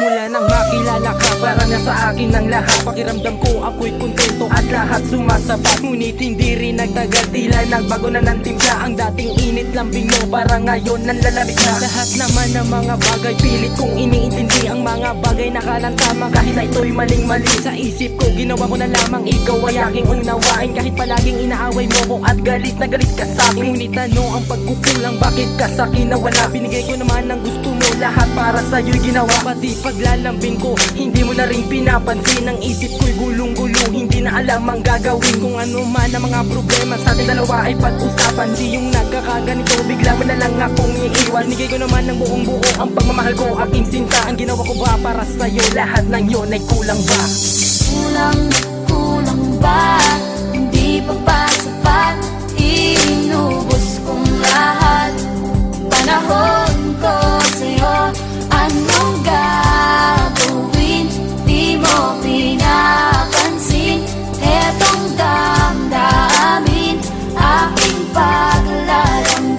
Mula nang makilala ka, para na sa akin ang lahat. Pakiramdam ko ako'y kontento at lahat sumasapat. Ngunit hindi rin nagtagal, tila nagbago na ng timpla. Ang dating init lambing mo, para ngayon nanlalamig na. Lahat naman ng mga bagay pilit kong iniintindi. Ang mga bagay nakalang tama, kahit na ito'y maling-mali. Sa isip ko, ginawa ko na lamang ikaw ay aking unawain. Kahit palaging inaaway mo ko at galit na galit ka sa'kin. Ngunit ano ang pagkukulang, bakit ka sa'kin nawala? Binigay ko naman ang gusto mo, lahat para sa'yo'y ginawa. Pati paglalambing ko, hindi mo na rin pinapansin. Ang isip ko'y gulong-gulong, hindi na alam ang gagawin. Kung ano man ang mga problema sa ating dalawa ay pag-usapan. Di yung nagkakaganito, bigla mo na lang akong iiwan. Binigay ko naman ng buong buo ang pagmamahal ko, aking sinta. Ang ginawa ko ba para sa'yo, lahat ng yun ay kulang ba? Kulang ba? Hindi pa ba sapat? Inubos kong lahat. Panahon ko sa'yo, anong gagawin? Di mo pinapansin. Etong damdamin, aking paglalambing.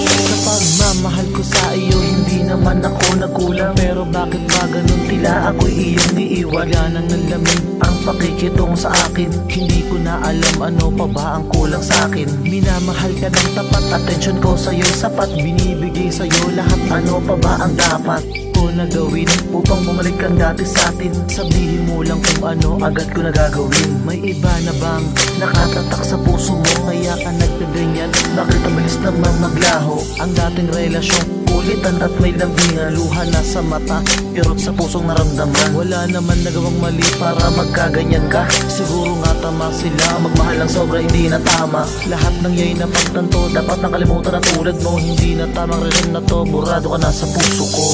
Sa pagmamahal ko sa iyo, hindi naman ako nagkulang. Pero bakit ba ganun, tila ako'y iyong iiwan? Yan ang nalamin ang pakikitungo sa akin. Hindi ko na alam ano pa ba ang kulang sa akin. Minamahal ka ng tapat, atensyon ko sa'yo sapat. Binibigay sa'yo lahat, ano pa ba ang dapat ko na gawin upang bumalik kang dati sa'tin? Sabihin mo lang kung ano, agad ko na gagawin. May iba na bang nakatatak sa puso mo, kaya ka nagkaganyan? Bakit mabilis naman maglaho ang dating relasyon? Kulitan at may lambingan, luha na sa mata, pero sa pusong naramdaman. Wala naman nagawang mali para magkaganyan ka. Siguro nga tama sila, magmahal lang sobra hindi na tama. Lahat ng yay na pagtanto, dapat nakalimutan na tulad mo. Hindi na tamang relasyon na to, burado ka na sa puso ko.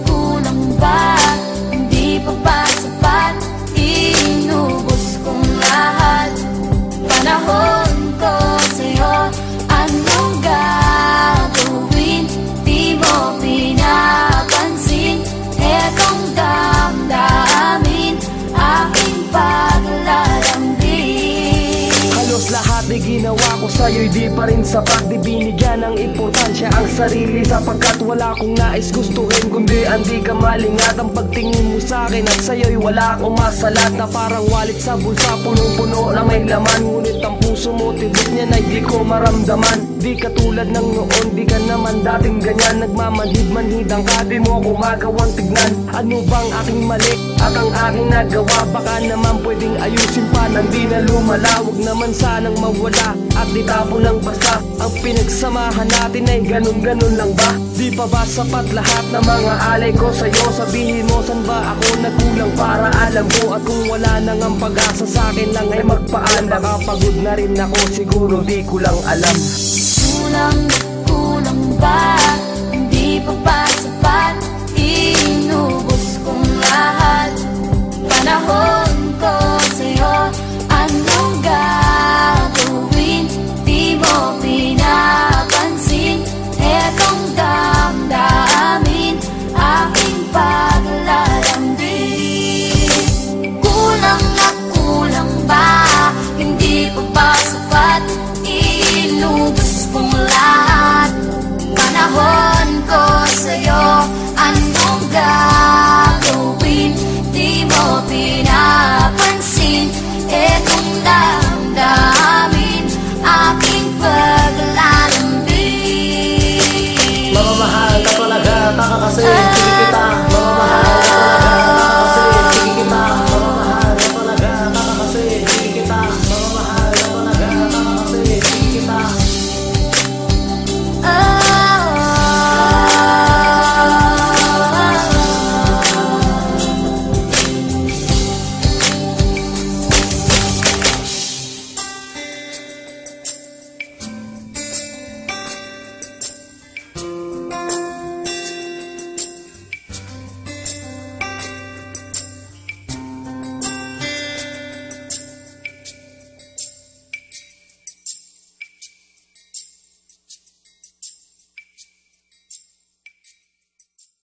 Kulang ba? Hindi pa ba sapat? Inubos kong lahat. Panahon ko sa'yo, anong gagawin? Di mo pinapansin. Etong damdamin, aking paglalambing. Halos lahat ay ginawa ko sa'yo'y di pa rin sapat. Di binigyan ng importansya ang sarili, sapagkat wala akong nais gustuhin, kundi ang di ka malingat. Ang pagtingin mo sa'kin at sa'yo'y wala akong masalat. Na parang wallet sa bulsa, punong-puno na may laman. Ngunit ang puso mo, tibok niya na di ko maramdaman. Di katulad ng noon, di ka naman dating ganyan. Nagmamanhid-manhid ang di mo kumagawang tignan. Ano bang aking mali at ang aking nagawa? Baka naman pwedeng ayusin pa nang di na lumala. Huwag naman sanang mawala at di tapo lang basta. Ang pinagsamahan natin ay ganun-ganun lang ba? Di pa ba sapat lahat ng mga alay ko sa'yo? Sabihin mo saan ba ako nagkulang para alam ko? At kung wala nang ang pag-asa sa'kin lang ay magpaalam. Nakapagod na rin ako, siguro di ko lang alam. Kulang ba? Hindi pa ba